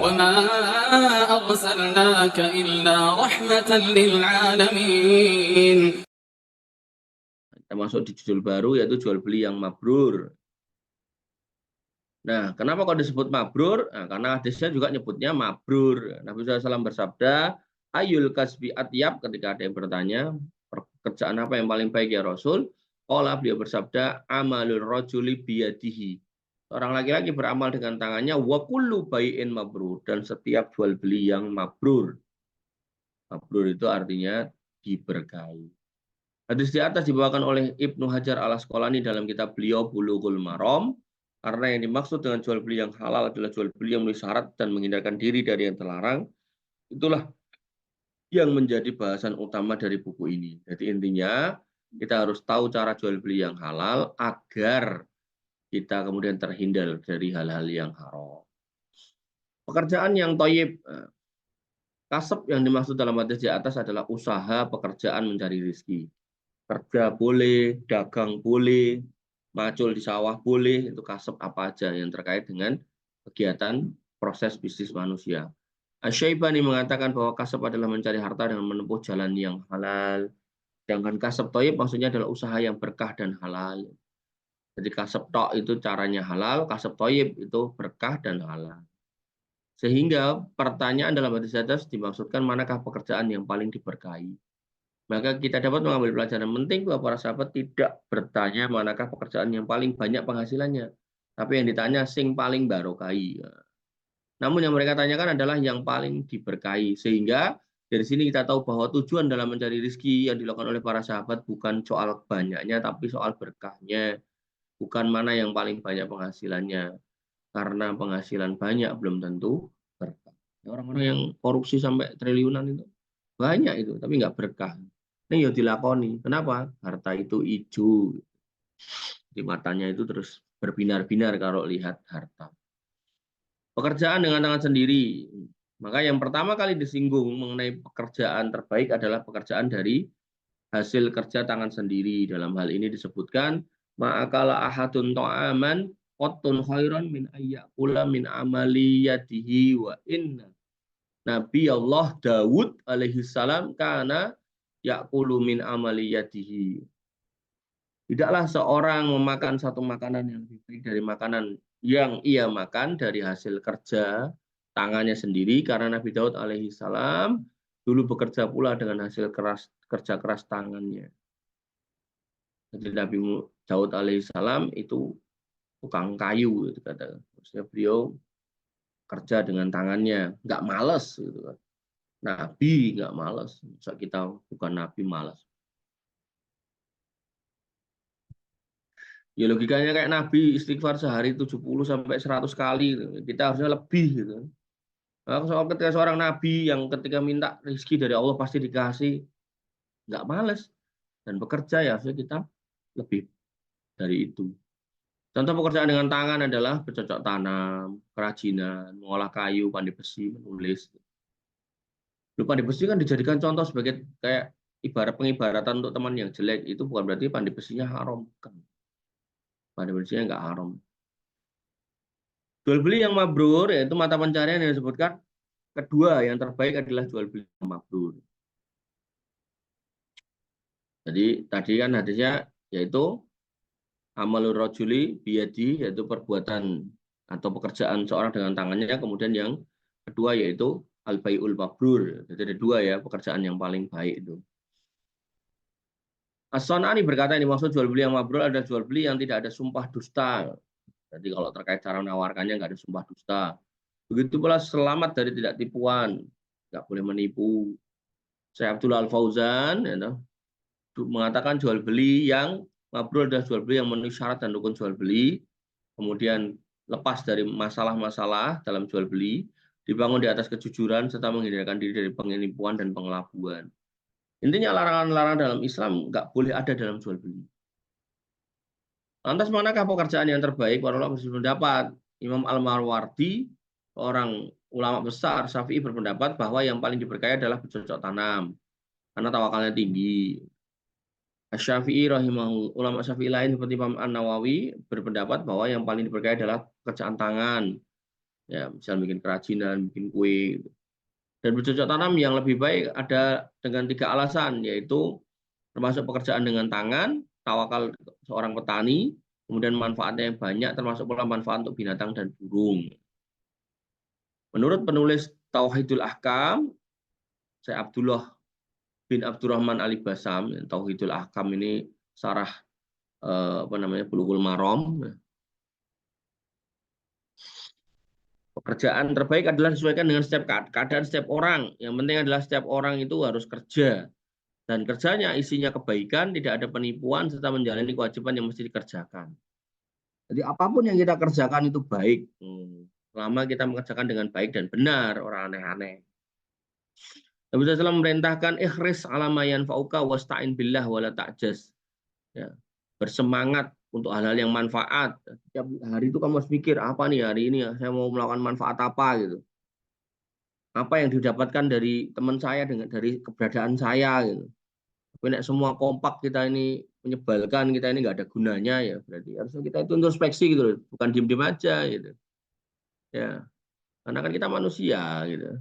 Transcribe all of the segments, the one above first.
وما أرسلناك إلا رحمة للعالمين. Termasuk di judul baru yaitu jual beli yang mabrur. Nah, kenapa kok disebut mabrur? Nah, karena hadisnya juga nyebutnya mabrur. Nabi SAW bersabda, ayul kasbi atyab, ketika ada yang bertanya, pekerjaan apa yang paling baik ya Rasul? Qala, beliau bersabda, amalul rajuli biyadihi. Orang laki-laki beramal dengan tangannya, wa kullu bai'in mabrur, dan setiap jual beli yang mabrur. Mabrur itu artinya diberkahi. Hadis di atas dibawakan oleh Ibnu Hajar al-Asqalani dalam kitab beliau Bulughul Maram, karena yang dimaksud dengan jual beli yang halal adalah jual beli yang memenuhi syarat dan menghindarkan diri dari yang terlarang. Itulah yang menjadi bahasan utama dari buku ini. Jadi intinya kita harus tahu cara jual beli yang halal agar kita kemudian terhindar dari hal-hal yang haram. Pekerjaan yang thayyib, kasab yang dimaksud dalam hadis di atas adalah usaha pekerjaan mencari rezeki. Kerja boleh, dagang boleh, macul di sawah boleh, itu kasab apa aja yang terkait dengan kegiatan proses bisnis manusia. Asy-Syaibani mengatakan bahwa kasab adalah mencari harta dengan menempuh jalan yang halal. Sedangkan kasab thayyib maksudnya adalah usaha yang berkah dan halal. Jadi kasab tok itu caranya halal, kasab thayyib itu berkah dan halal. Sehingga pertanyaan dalam hadis atas dimaksudkan manakah pekerjaan yang paling diberkahi. Maka kita dapat mengambil pelajaran penting bahwa para sahabat tidak bertanya manakah pekerjaan yang paling banyak penghasilannya. Tapi yang ditanya sing paling barokai. Namun yang mereka tanyakan adalah yang paling diberkahi. Sehingga dari sini kita tahu bahwa tujuan dalam mencari rezeki yang dilakukan oleh para sahabat bukan soal banyaknya, tapi soal berkahnya. Bukan mana yang paling banyak penghasilannya. Karena penghasilan banyak belum tentu berkah. Orang-orang yang korupsi sampai triliunan itu banyak itu, tapi nggak berkah. Ini ya dilakoni. Kenapa? Harta itu hijau. Di matanya itu terus berbinar-binar kalau lihat harta. Pekerjaan dengan tangan sendiri. Maka yang pertama kali disinggung mengenai pekerjaan terbaik adalah pekerjaan dari hasil kerja tangan sendiri. Dalam hal ini disebutkan, ma'akala ahadun ta'aman qotun khairan min ayyakula min amaliyatihi wa inna. Nabi Allah Dawud alaihi salam kana yakulu min amaliyatihi. Tidaklah seorang memakan satu makanan yang lebih baik dari makanan yang ia makan dari hasil kerja tangannya sendiri, karena Nabi Daud alaihi salam dulu bekerja pula dengan hasil kerja keras tangannya. Jadi Nabi Daud alaihi salam itu tukang kayu gitu kata. Maksudnya beliau kerja dengan tangannya, nggak males gitu kan. Nabi nggak males, kita bukan nabi malas. Ya logikanya kayak Nabi istighfar sehari 70 sampai 100 kali. Kita harusnya lebih gitu. Nah, soal ketika seorang Nabi yang ketika minta rezeki dari Allah pasti dikasih, nggak males. Dan bekerja ya harusnya kita lebih dari itu. Contoh pekerjaan dengan tangan adalah bercocok tanam, kerajinan, mengolah kayu, pandai besi, menulis. Pandai besi kan dijadikan contoh sebagai kayak ibarat pengibaratan untuk teman yang jelek. Itu bukan berarti pandai besinya haram. Pandai besinya nggak haram. Jual beli yang mabrur yaitu mata pencarian yang disebutkan kedua yang terbaik adalah jual beli yang mabrur. Jadi tadi kan hadisnya yaitu amalur rajuli biyadi, yaitu perbuatan atau pekerjaan seorang dengan tangannya. Kemudian yang kedua yaitu al-bai'ul mabrur. Jadi ada dua ya pekerjaan yang paling baik itu. As-San'ani berkata yang dimaksud jual beli yang mabrur adalah jual beli yang tidak ada sumpah dusta. Jadi kalau terkait cara menawarkannya nggak ada sumpah dusta. Begitu pula selamat dari tidak tipuan, nggak boleh menipu. Saya Abdullah Al-Fauzan ya, mengatakan jual beli yang mabrur adalah jual beli yang memenuhi syarat dan rukun jual beli, kemudian lepas dari masalah-masalah dalam jual beli, dibangun di atas kejujuran serta menghindarkan diri dari penipuan dan pengelabuan. Intinya larangan-larangan dalam Islam nggak boleh ada dalam jual beli. Lantas manakah pekerjaan yang terbaik? Para ulama berpendapat. Imam Al-Marwardi, orang ulama besar Syafi'i, berpendapat bahwa yang paling diberkahi adalah bercocok tanam karena tawakalnya tinggi. Syafi'i rahimahullah, ulama Syafi'i lain seperti Imam An-Nawawi berpendapat bahwa yang paling diberkahi adalah pekerjaan tangan Ya, misal bikin kerajinan, bikin kue. Gitu. Dan bercocok tanam yang lebih baik ada dengan 3 alasan, yaitu termasuk pekerjaan dengan tangan, tawakal seorang petani, kemudian manfaatnya yang banyak, termasuk pula manfaat untuk binatang dan burung. Menurut penulis Tauhidul Ahkam, Syekh Abdullah bin Abdurrahman Ali Basam, Tauhidul Ahkam ini sarah Bulughul Maram. Pekerjaan terbaik adalah disesuaikan dengan setiap keadaan setiap orang. Yang penting adalah setiap orang itu harus kerja. Dan kerjanya isinya kebaikan, tidak ada penipuan, serta menjalani kewajiban yang mesti dikerjakan. Jadi apapun yang kita kerjakan itu baik. Selama kita mengerjakan dengan baik dan benar, orang aneh-aneh. Nabi SAW memerintahkan ikhris alamayan fauka wasta'in billah wala ta'jaz. Ya, bersemangat untuk hal-hal yang manfaat. Setiap hari itu kamu harus mikir, apa nih hari ini ya, saya mau melakukan manfaat apa gitu. Apa yang didapatkan dari teman saya dari keberadaan saya gitu. Tapi semua kompak kita ini menyebalkan, kita ini nggak ada gunanya ya, berarti harusnya kita itu introspeksi gitu loh, bukan diem-diem aja gitu. Ya, karena kan kita manusia gitu.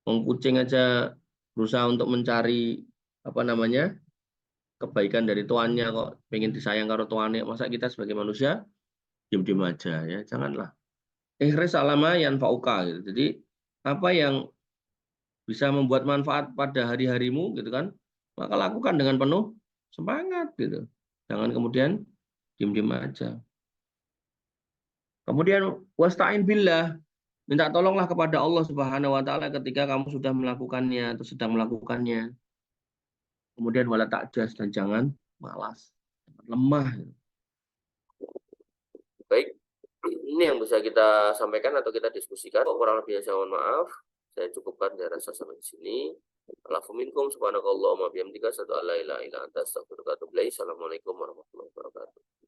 Kucing aja berusaha untuk mencari apa namanya kebaikan dari tuannya, kok pengen disayang karo tuannya, masa kita sebagai manusia diem-diem aja ya, janganlah. Ihris alama yang fauka gitu. Jadi apa yang bisa membuat manfaat pada hari-harimu gitu kan, maka lakukan dengan penuh semangat gitu. Jangan kemudian diem-diem aja. Kemudian wasta'in billah, minta tolonglah kepada Allah Subhanahu wa taala ketika kamu sudah melakukannya atau sedang melakukannya. Kemudian wala ta'jas, dan jangan malas, jangan lemah. Baik, ini yang bisa kita sampaikan atau kita diskusikan. Kurang lebih saya mohon maaf. Saya cukupkan, saya rasa sampai di sini. Alafu minkum subhanakallahumma bihamdika asyhadu an la ilaha illa anta astaghfiruka wa atubu ilaik. Assalamualaikum warahmatullahi wabarakatuh.